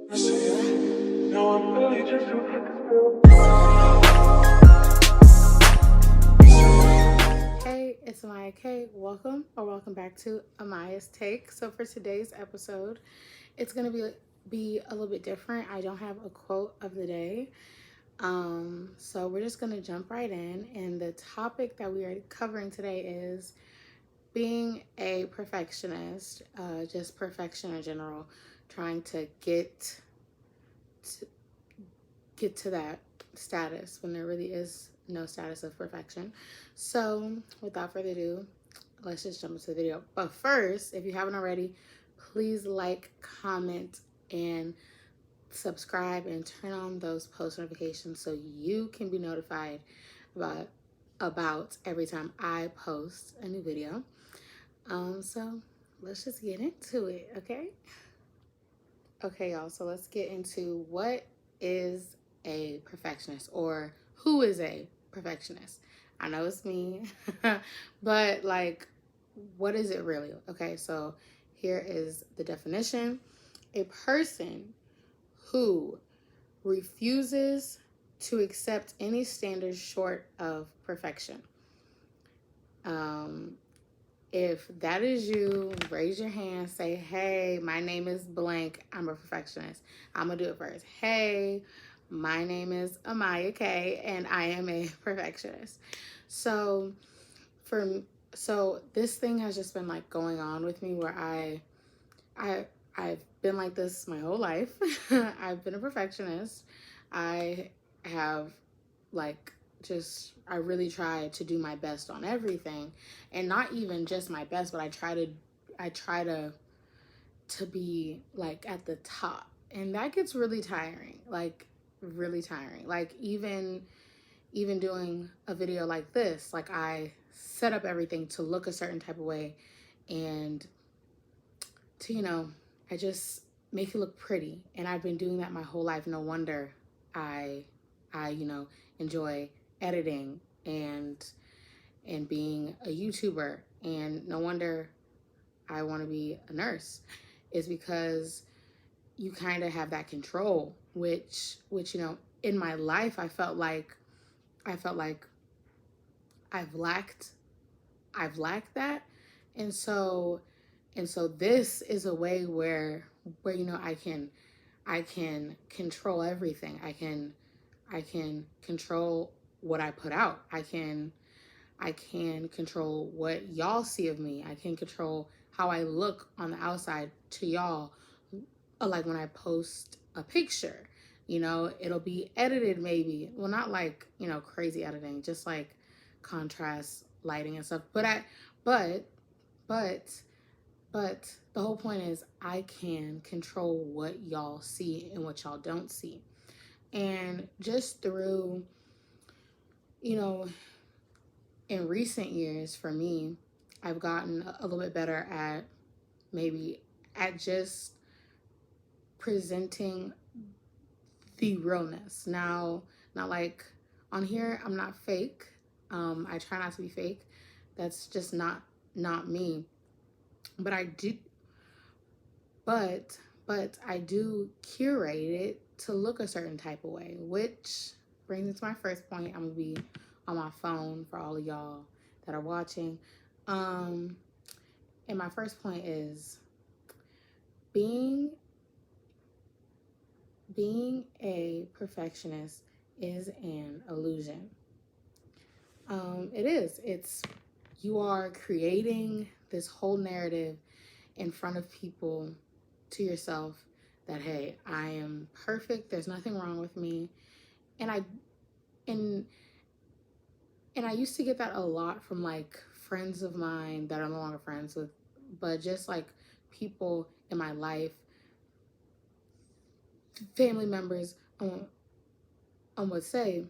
Hey, it's Amaya K. Welcome back to Amaya's Take. So for today's episode, it's gonna be a little bit different. I don't have a quote of the day. So we're just gonna jump right in. And the topic that we are covering today is being a perfectionist, just perfection in general, trying to get to that status when there really is no status of perfection. So without further ado, let's just jump into the video. But first, if you haven't already, please like, comment, and subscribe and turn on those post notifications so you can be notified about every time I post a new video. So let's just get into it, okay? Okay, y'all, so let's get into what is a perfectionist, or who is a perfectionist. I know it's me, but like, what is it really? Okay, so here is the definition. A person who refuses to accept any standards short of perfection. If that is you, raise your hand, say, hey, my name is blank, I'm a perfectionist. I'm gonna do it first. Hey, my name is Amaya K, and I am a perfectionist. So this thing has just been like going on with me where I've been like this my whole life. I've been a perfectionist. I have I really try to do my best on everything, and not even just my best, but I try to be like at the top, and that gets really tiring, like really tiring. Like even doing a video like this, like I set up everything to look a certain type of way and to, I just make it look pretty. And I've been doing that my whole life. No wonder I enjoy editing and being a YouTuber, and no wonder I want to be a nurse, is because you kind of have that control, which in my life I felt like I've lacked that. And so this is a way where I can control everything. I can control what I put out. I can control what y'all see of me. I can control how I look on the outside to y'all. Like when I post a picture, it'll be edited maybe. Well, not like, crazy editing, just like contrast lighting and stuff. But the whole point is I can control what y'all see and what y'all don't see. And just through, in recent years for me, I've gotten a little bit better at just presenting the realness. Now, not like on here, I'm not fake. I try not to be fake. That's just not me. But I do curate it to look a certain type of way, which brings me to my first point. I'm gonna be on my phone for all of y'all that are watching. And my first point is being a perfectionist is an illusion. It is. You are creating this whole narrative in front of people, to yourself, that, hey, I am perfect. There's nothing wrong with me. And I used to get that a lot from like friends of mine that I'm no longer friends with, but just like people in my life, family members, would say,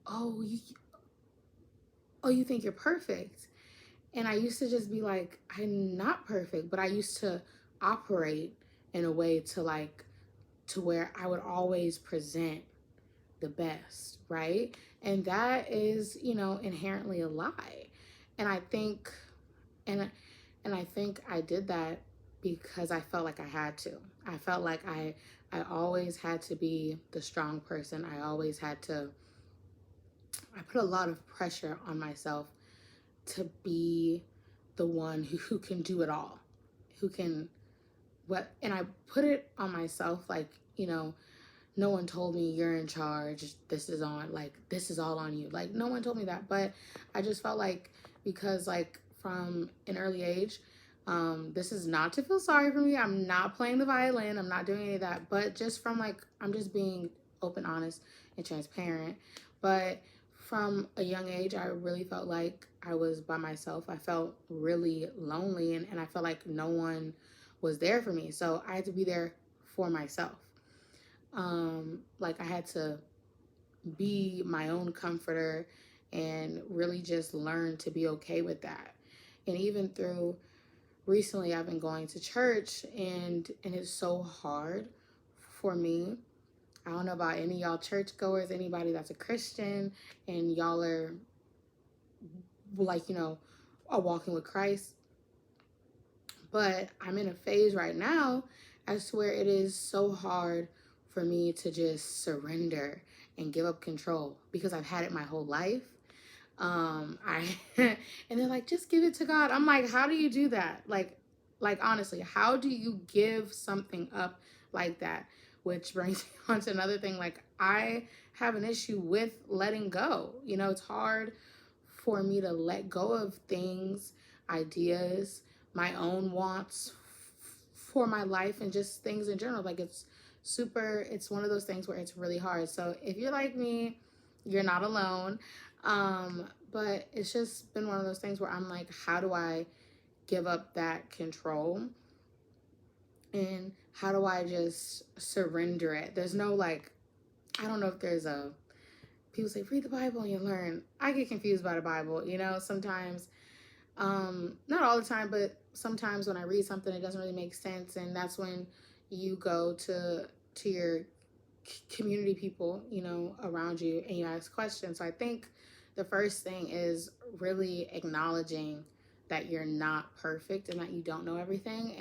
oh, you think you're perfect. And I used to just be like, I'm not perfect, but I used to operate in a way to where I would always present the best, right? And that is, inherently a lie. And I think I did that because I felt like I had to. I felt like I always had to be the strong person. I put a lot of pressure on myself to be the one who can do it all, who can and I put it on myself, like, no one told me you're in charge, this is all on you. Like, no one told me that, but I just felt like, because like from an early age, this is not to feel sorry for me, I'm not playing the violin, I'm not doing any of that, but just from like, I'm just being open, honest, and transparent. But from a young age, I really felt like I was by myself. I felt really lonely, and I felt like no one was there for me. So I had to be there for myself. Like, I had to be my own comforter and really just learn to be okay with that. And even through recently, I've been going to church, and it's so hard for me. I don't know about any of y'all churchgoers, anybody that's a Christian, and y'all are like, are walking with Christ. But I'm in a phase right now as to where it is so hard for me to just surrender and give up control, because I've had it my whole life. I and they're like, just give it to God. I'm like, how do you do that? Like honestly, how do you give something up like that? Which brings me on to another thing. Like, I have an issue with letting go. It's hard for me to let go of things, ideas, my own wants for my life, and just things in general. Like, it's one of those things where it's really hard. So if you're like me, you're not alone. But it's just been one of those things where I'm like, how do I give up that control? And how do I just surrender it? There's no, like, I don't know if there's people say, read the Bible and you learn. I get confused by the Bible, sometimes, not all the time, but sometimes when I read something, it doesn't really make sense. And that's when you go to your community people, around you, and you ask questions. So I think the first thing is really acknowledging that you're not perfect and that you don't know everything.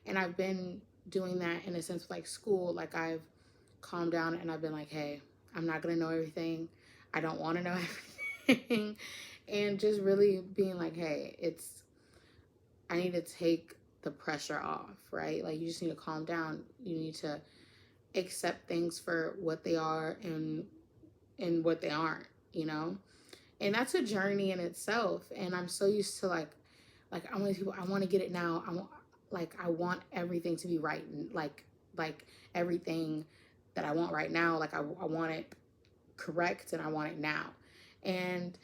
And I've been doing that in a sense with like school. Like, I've calmed down and I've been like, hey, I'm not going to know everything. I don't want to know everything. And just really being like, hey, I need to take the pressure off, right? Like, you just need to calm down. You need to accept things for what they are and what they aren't, And that's a journey in itself. And I'm so used to like I want to get it now. I want everything to be right. Like everything that I want right now, like I want it correct and I want it now. And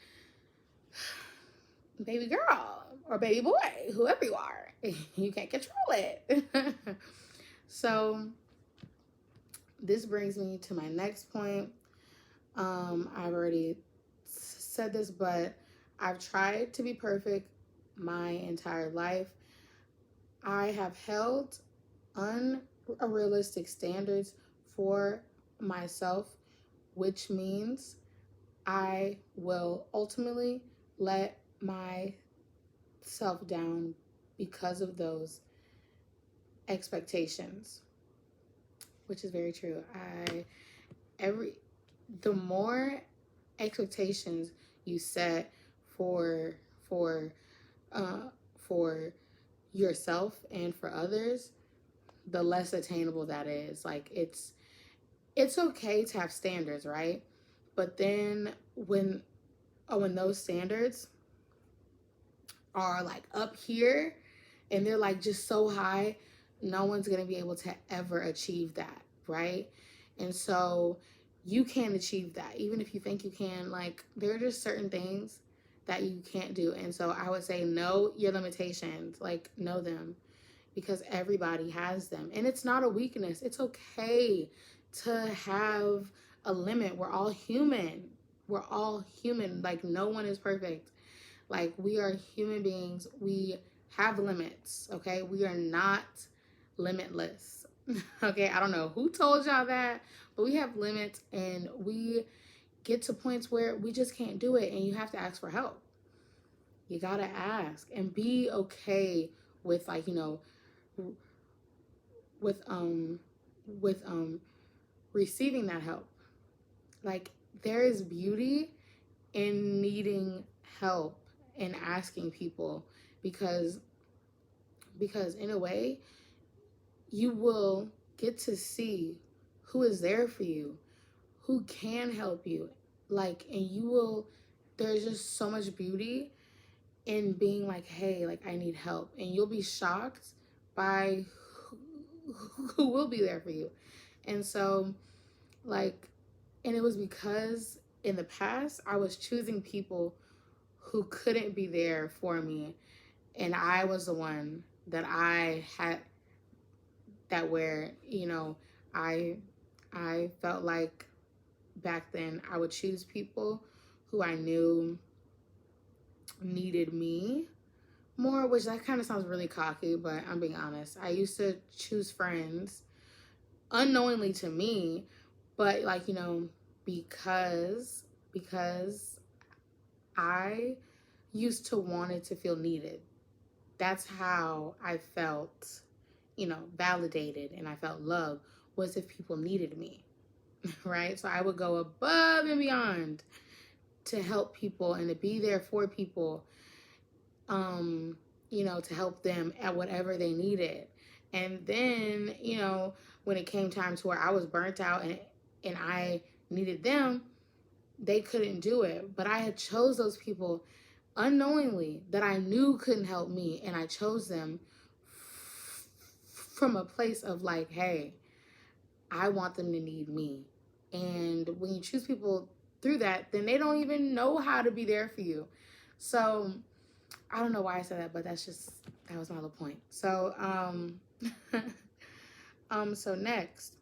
baby girl or baby boy, whoever you are, you can't control it. So this brings me to my next point. I've already said this, but I've tried to be perfect my entire life. I have held unrealistic standards for myself, which means I will ultimately let myself down because of those expectations, which is very true. The more expectations you set for yourself and for others, the less attainable that is. Like, it's okay to have standards, right? But then when those standards are like up here and they're like just so high, no one's gonna be able to ever achieve that, right? And so you can't achieve that, even if you think you can. Like, there are just certain things that you can't do. And so I would say, know your limitations, like, know them, because everybody has them. And it's not a weakness. It's okay to have a limit. We're all human. Like, no one is perfect. Like, we are human beings. We have limits, okay? We are not limitless, okay? I don't know who told y'all that, but we have limits, and we get to points where we just can't do it, and you have to ask for help. You gotta ask and be okay with, like, with receiving that help. Like, there is beauty in needing help and asking people, because in a way you will get to see who is there for you, who can help you. Like, and you will, there's just so much beauty in being like, hey, like, I need help. And you'll be shocked by who will be there for you. And so, like, and it was because in the past I was choosing people who couldn't be there for me, and I was the one that I had, that where, you know, I felt like back then I would choose people who I knew needed me more, which that kind of sounds really cocky, but I'm being honest. I used to choose friends unknowingly to me, but like, you know, because I used to wanted to feel needed. That's how I felt, you know, validated, and I felt love, was if people needed me, right? So I would go above and beyond to help people and to be there for people, you know, to help them at whatever they needed. And then, you know, when it came time to where I was burnt out and I needed them, they couldn't do it. But I had chose those people unknowingly that I knew couldn't help me, and I chose them from a place of like, hey, I want them to need me. And when you choose people through that, then they don't even know how to be there for you. So I don't know why I said that, but that was my little point. So so next,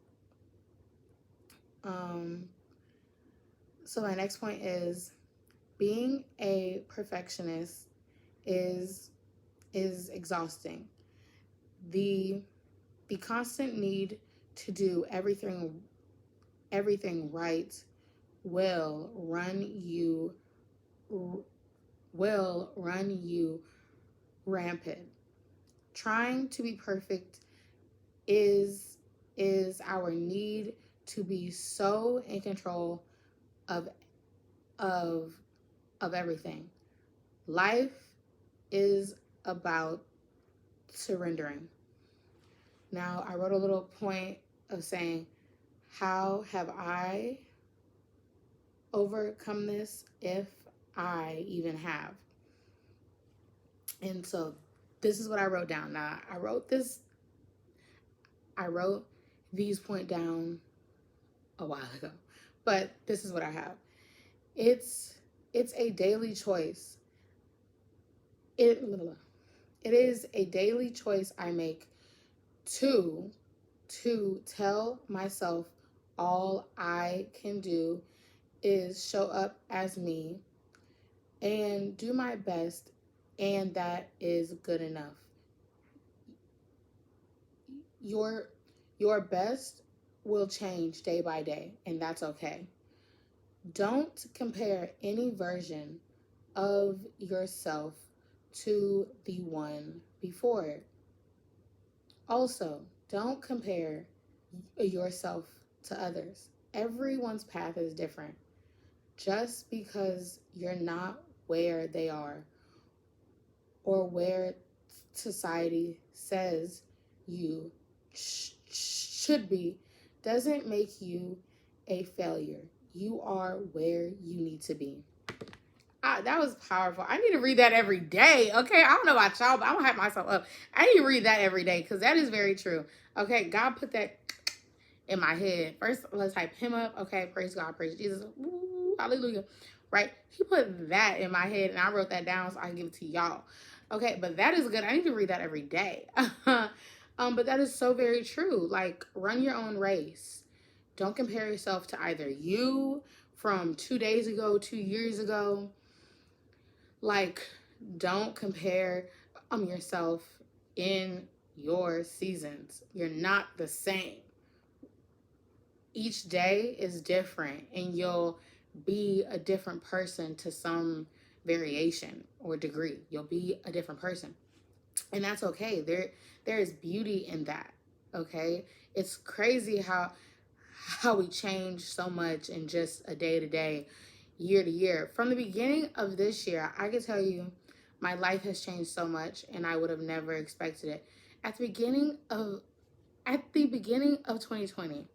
so my next point is, being a perfectionist is exhausting. The constant need to do everything right will run you rampant. Trying to be perfect is our need to be so in control of everything. Life is about surrendering. Now, I wrote a little point of saying, how have I overcome this, if I even have? And so this is what I wrote down. Now, I wrote these point down a while ago, but this is what I have. It's a daily choice. It is a daily choice I make to tell myself all I can do is show up as me and do my best, and that is good enough. Your best will change day by day, and that's okay. Don't compare any version of yourself to the one before it. Also, don't compare yourself to others. Everyone's path is different. Just because you're not where they are, or where society says you should be, doesn't make you a failure. You are where you need to be. That was powerful. I need to read that every day. Okay, I don't know about y'all, but I'm gonna hype myself up. I need to read that every day, because that is very true. Okay, God put that in my head. First, let's hype him up. Okay, praise God, praise Jesus. Ooh, hallelujah. Right? He put that in my head, and I wrote that down so I can give it to y'all. Okay, but that is good. I need to read that every day. But that is so very true. Like, run your own race. Don't compare yourself to either you from 2 days ago, 2 years ago. Like, don't compare yourself in your seasons. You're not the same. Each day is different, and you'll be a different person to some variation or degree. You'll be a different person. And that's okay. There is beauty in that. Okay? It's crazy how we change so much in just a day to day, year to year. From the beginning of this year, I can tell you my life has changed so much, and I would have never expected it. At the beginning of 2020,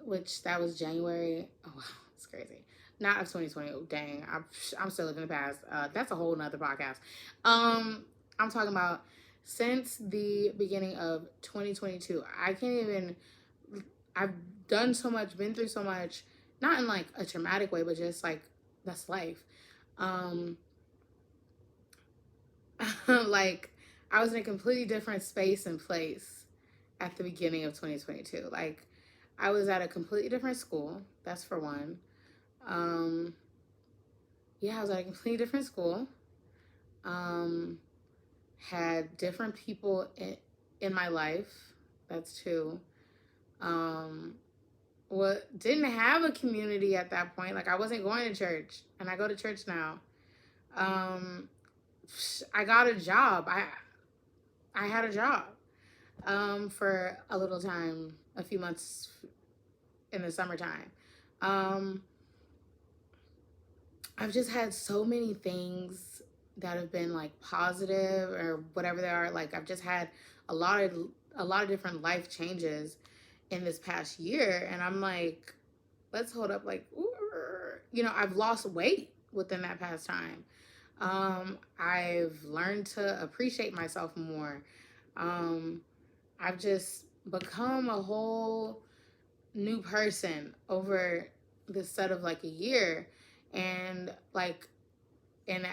which that was January. Oh wow, it's crazy. Not of 2020. Oh, dang, I'm still living the past. That's a whole nother podcast. I'm talking about since the beginning of 2022. I can't even. I've done so much, been through so much, not in like a traumatic way, but just like that's life. Like I was in a completely different space and place at the beginning of 2022. Like I was at a completely different school. That's for one. Yeah, I was at a completely different school. Had different people in my life. That's two. Didn't have a community at that point. Like I wasn't going to church, and I go to church now. I got a job. I had a job for a little time, a few months in the summertime. I've just had so many things that have been like positive or whatever they are. Like I've just had a lot of different life changes in this past year, and I'm like, let's hold up. Like, I've lost weight within that past time. I've learned to appreciate myself more. I've just become a whole new person over the set of like a year. And like, and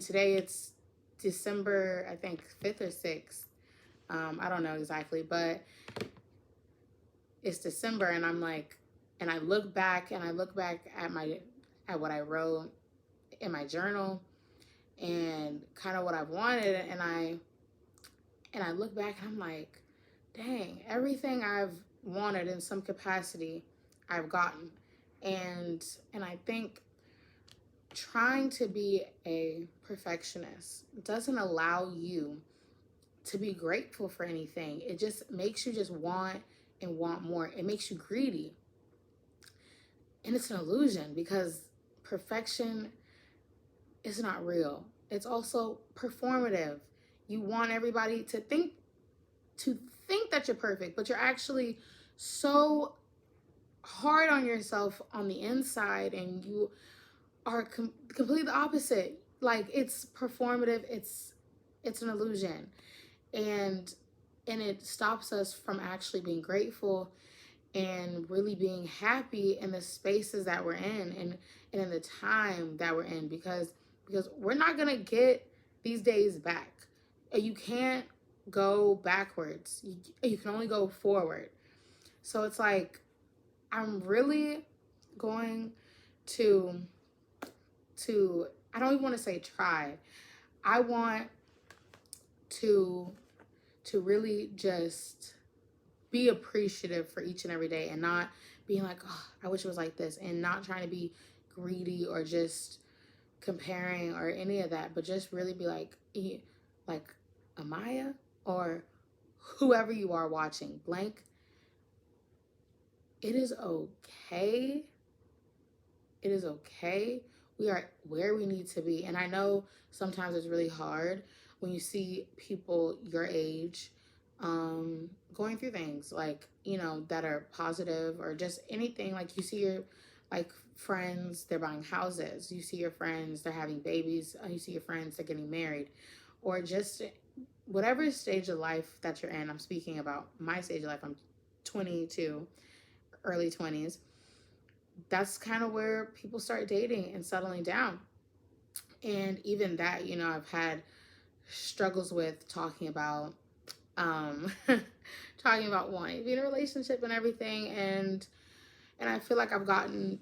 today it's December, I think 5th or 6th. I don't know exactly, but it's December, and I'm like, and I look back at what I wrote in my journal and kind of what I wanted, and I look back and I'm like, dang, everything I've wanted in some capacity I've gotten. And I think trying to be a perfectionist doesn't allow you to be grateful for anything. It just makes you just want and want more. It makes you greedy. And it's an illusion, because perfection is not real. It's also performative. You want everybody to think that you're perfect, but you're actually so hard on yourself on the inside, and you are completely the opposite. Like, it's performative. It's an illusion, and it stops us from actually being grateful and really being happy in the spaces that we're in, and in the time that we're in, because we're not gonna get these days back. You can't go backwards. You can only go forward. So it's like, I'm really going to I don't even want to say try. I want to really just be appreciative for each and every day, and not being like, oh, I wish it was like this, and not trying to be greedy or just comparing or any of that, but just really be like Amaya, or whoever you are watching, blank. It is okay. It is okay. We are where we need to be. And I know sometimes it's really hard when you see people your age going through things like, that are positive, or just anything. Like, you see your friends, they're buying houses. You see your friends, they're having babies. You see your friends, they're getting married, or just whatever stage of life that you're in. I'm speaking about my stage of life. I'm 22, early 20s. That's kind of where people start dating and settling down. And even that, I've had struggles with talking about talking about wanting to be in a relationship and everything. And I feel like I've gotten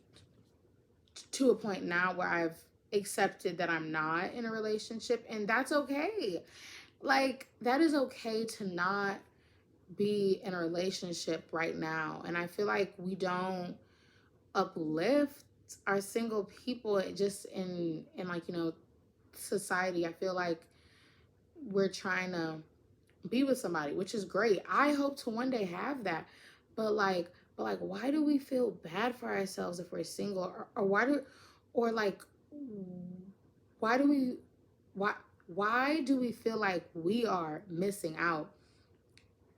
to a point now where I've accepted that I'm not in a relationship, and that's okay. Like, that is okay to not be in a relationship right now. And I feel like we don't uplift our single people just in society. I feel like we're trying to be with somebody, which is great. I hope to one day have that. But why do we feel bad for ourselves if we're single? Or why do why do we why do we feel like we are missing out?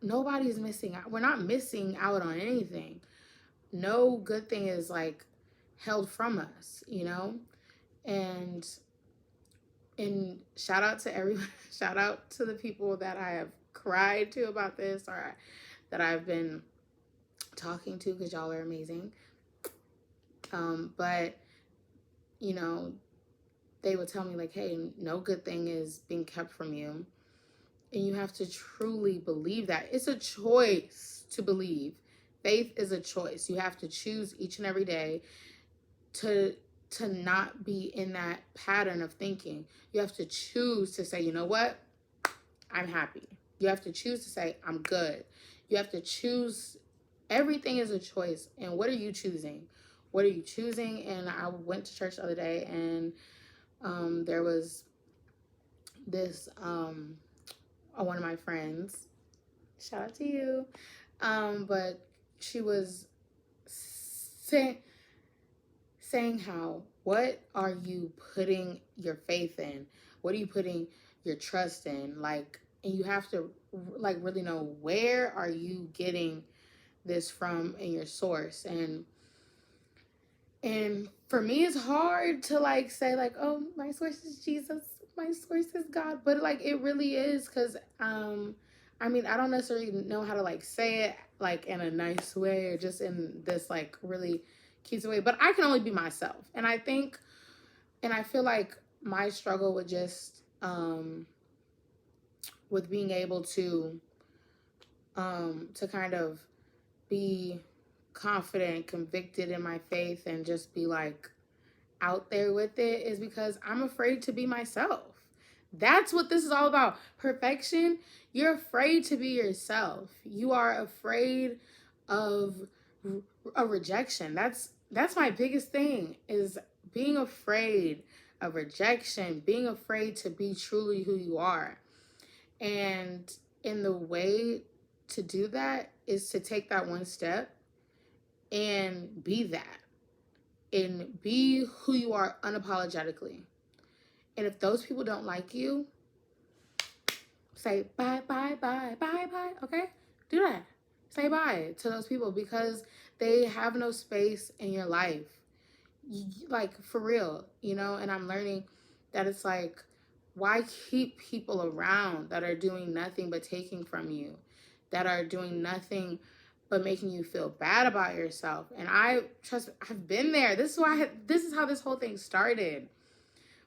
Nobody's missing out. We're not missing out on anything. No good thing is like held from us, you know? And shout out to everyone, shout out to the people that I have cried to about this, or that I've been talking to, because y'all are amazing. But you know, they would tell me like, hey, no good thing is being kept from you. And you have to truly believe that. It's a choice to believe. Faith is a choice. You have to choose each and every day to not be in that pattern of thinking. You have to choose to say, you know what? I'm happy. You have to choose to say, I'm good. You have to choose. Everything is a choice. And what are you choosing? What are you choosing? And I went to church the other day, and there was this one of my friends, shout out to you, but she was saying how, what are you putting your faith in? What are you putting your trust in? Like, and you have to like really know, where are you getting this from in your source? And for me, it's hard to like say like, oh, my source is Jesus, my source is God. But like, it really is, because I mean, I don't necessarily know how to like say it like in a nice way, or just in this like really cute way, but I can only be myself. And I think, and I feel like my struggle with just with being able to kind of be confident, convicted in my faith, and just be like out there with it, is because I'm afraid to be myself. That's what this is all about. Perfection. You're afraid to be yourself. You are afraid of a rejection. That's my biggest thing, is being afraid of rejection, being afraid to be truly who you are. And in the way to do that is to take that one step and be that, and be who you are unapologetically. And if those people don't like you, say bye, bye, bye, bye, bye, okay? Do that. Say bye to those people, because they have no space in your life. Like, for real, you know? And I'm learning that it's like, why keep people around that are doing nothing but taking from you, that are doing nothing but making you feel bad about yourself? And I've been there. This is how this whole thing started,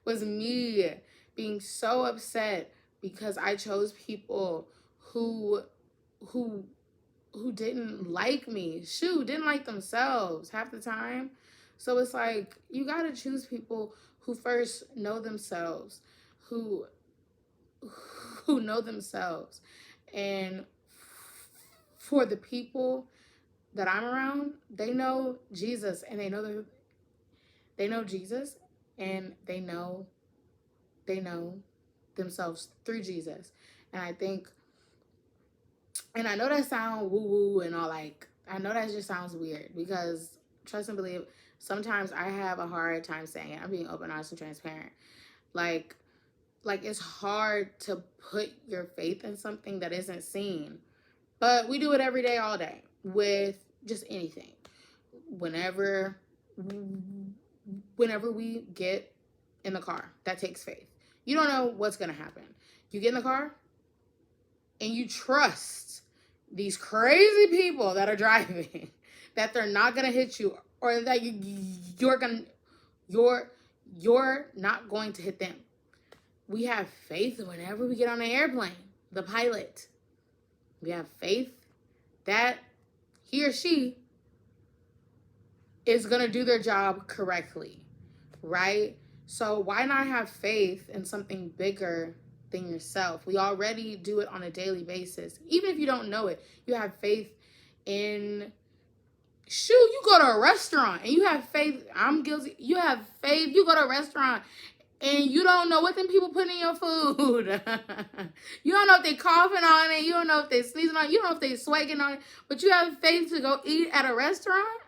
was me being so upset because I chose people who didn't like me. Didn't like themselves half the time. So it's like, you gotta choose people who first know themselves, who know themselves. And for the people that I'm around, they know Jesus, and they know Jesus, and they know themselves through Jesus. And I think, and I know that sounds woo-woo and all, like, I know that just sounds weird, because trust and believe, sometimes I have a hard time saying it. I'm being open, honest, and transparent. Like it's hard to put your faith in something that isn't seen. But we do it every day, all day, with just anything. Whenever we get in the car, that takes faith. You don't know what's going to happen. You get in the car and you trust these crazy people that are driving, that they're not going to hit you, or that you're not going to hit them. We have faith whenever we get on an airplane, the pilot. We have faith that he or she is going to do their job correctly, right? So why not have faith in something bigger than yourself? We already do it on a daily basis. Even if you don't know it, you have faith in, you go to a restaurant and you have faith. I'm guilty. You have faith. You go to a restaurant and you don't know what them people put in your food. You don't know if they coughing on it. You don't know if they sneezing on it. You don't know if they swagging on it. But you have faith to go eat at a restaurant?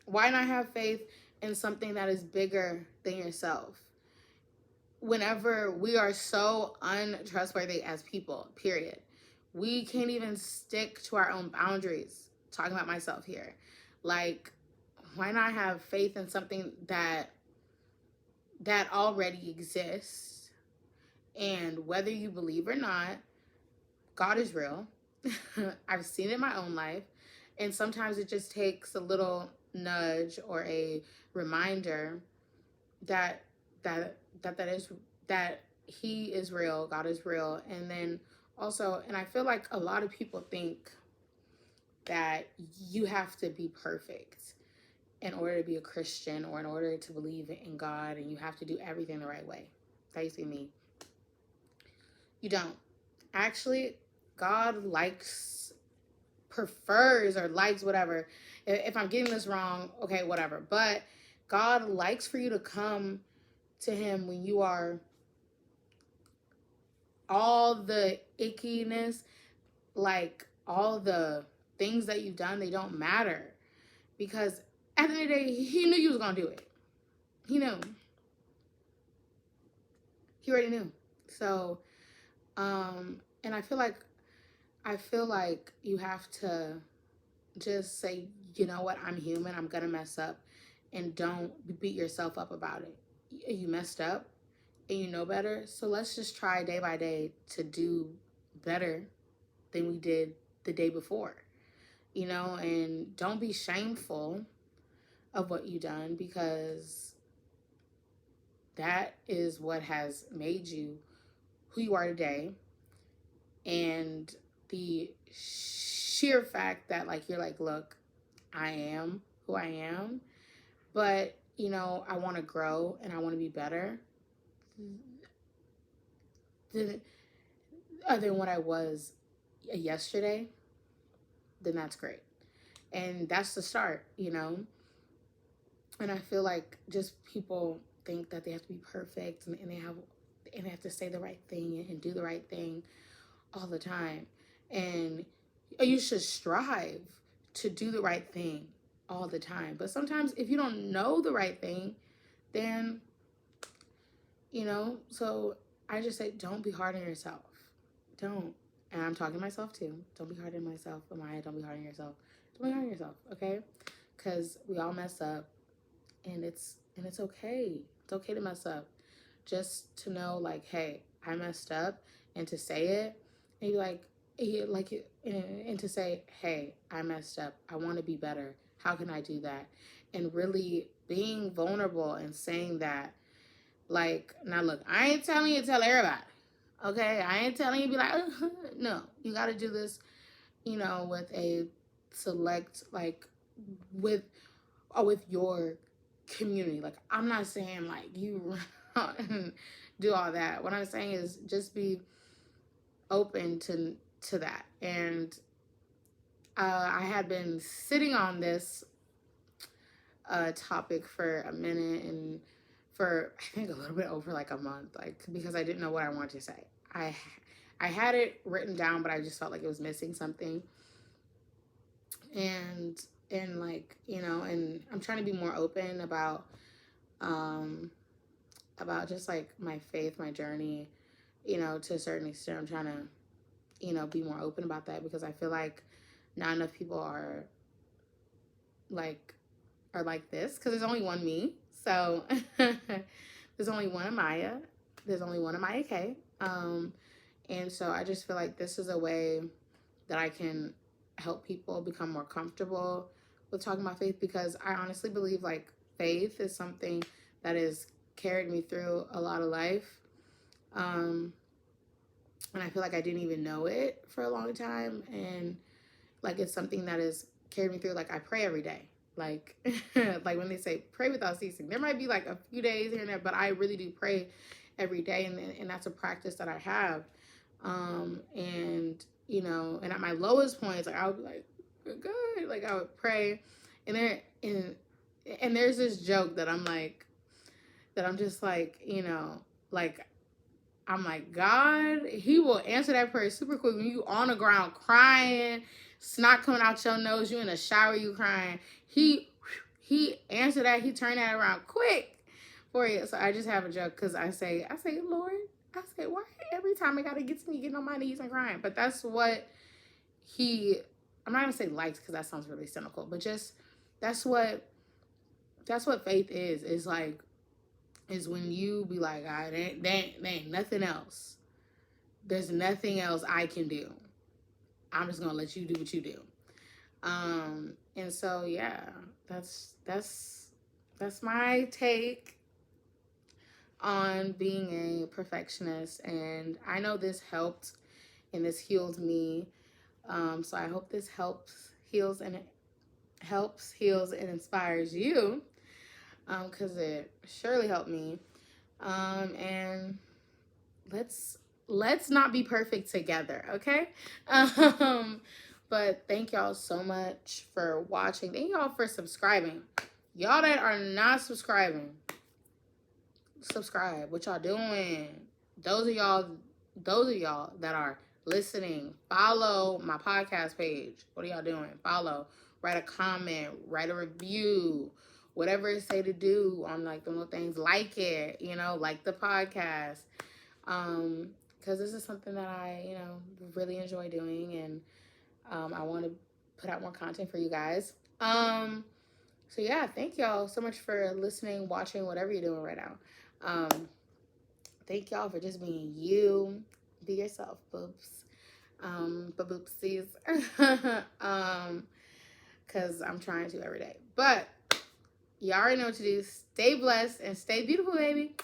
Why not have faith in something that is bigger than yourself? Whenever we are so untrustworthy as people, period. We can't even stick to our own boundaries. Talking about myself here. Like, why not have faith in something that already exists? And whether you believe or not, God is real. I've seen it in my own life. And sometimes it just takes a little nudge or a reminder that he is real, God is real. And then also, and I feel like a lot of people think that you have to be perfect in order to be a Christian or in order to believe in God, and you have to do everything the right way. That used to be me. You don't. Actually, God prefers or likes whatever. If I'm getting this wrong, okay, whatever. But God likes for you to come to him when you are all the ickiness, like all the things that you've done, they don't matter. Because at the end of the day, he knew you was going to do it. He knew. He already knew. So, and I feel like you have to just say, you know what, I'm human, I'm going to mess up, and don't beat yourself up about it. You messed up and you know better. So let's just try day by day to do better than we did the day before, you know, and don't be shameful of what you done, because that is what has made you who you are today. And the sheer fact that, like, you're like, look, I am who I am, but, you know, I want to grow and I want to be better than what I was yesterday, then that's great. And that's the start, you know. And I feel like just people think that they have to be perfect, and they have to say the right thing and do the right thing all the time. And you should strive to do the right thing all the time. But sometimes if you don't know the right thing, then, you know, so I just say, don't be hard on yourself. Don't. And I'm talking to myself too. Don't be hard on myself. Amaya, don't be hard on yourself. Don't be hard on yourself, okay? Because we all mess up. And it's okay. It's okay to mess up. Just to know, like, hey, I messed up, and to say it, and and to say, hey, I messed up. I want to be better. How can I do that? And really being vulnerable and saying that, like, now look, I ain't telling you to tell everybody, okay? I ain't telling you to be like, no, you got to do this, you know, with a select, like, with your community. Like, I'm not saying like you do all that. What I'm saying is just be open to that. And I had been sitting on this topic for a minute, and for I think a little bit over like a month, like, because I didn't know what I wanted to say. I had it written down, but I just felt like it was missing something. And like, you know, and I'm trying to be more open about just like my faith, my journey, you know, to a certain extent. I'm trying to, you know, be more open about that, because I feel like not enough people are like this, because there's only one me. So there's only one Amaya. There's only one Amaya K. And so I just feel like this is a way that I can help people become more comfortable with talking about faith, because I honestly believe like faith is something that has carried me through a lot of life. And I feel like I didn't even know it for a long time. And like, it's something that has carried me through. Like, I pray every day. Like, like when they say pray without ceasing, there might be like a few days here and there, but I really do pray every day. And that's a practice that I have. And, you know, and at my lowest points, like, I would be like, good. Like, I would pray. And there's this joke that I'm like, that I'm just like, you know, like, I'm like, God, he will answer that prayer super quick. When you on the ground crying, snot coming out your nose, you in the shower, you crying. He answered that. He turned that around quick for you. So I just have a joke because I say, Lord, I say, why every time it got to get to me getting on my knees and crying? But that's what I'm not going to say likes because that sounds really cynical, but just that's what faith is like, is when you be like, God, there ain't nothing else. There's nothing else I can do. I'm just gonna let you do what you do. And so yeah, that's my take on being a perfectionist. And I know this helped and this healed me. So I hope this heals, and inspires you. Because it surely helped me. And let's not be perfect together, okay? But thank y'all so much for watching. Thank y'all for subscribing. Y'all that are not subscribing, subscribe. What y'all doing? Those of y'all that are listening, follow my podcast page. What are y'all doing? Follow. Write a comment. Write a review. Whatever it say to do on like the little things. Like it. You know, like the podcast. Because this is something that I, you know, really enjoy doing, and I want to put out more content for you guys. So yeah, thank y'all so much for listening, watching, whatever you're doing right now. Thank y'all for just being you. Be yourself, boobs. Boobsies. Because I'm trying to every day. But you already know what to do. Stay blessed and stay beautiful, baby.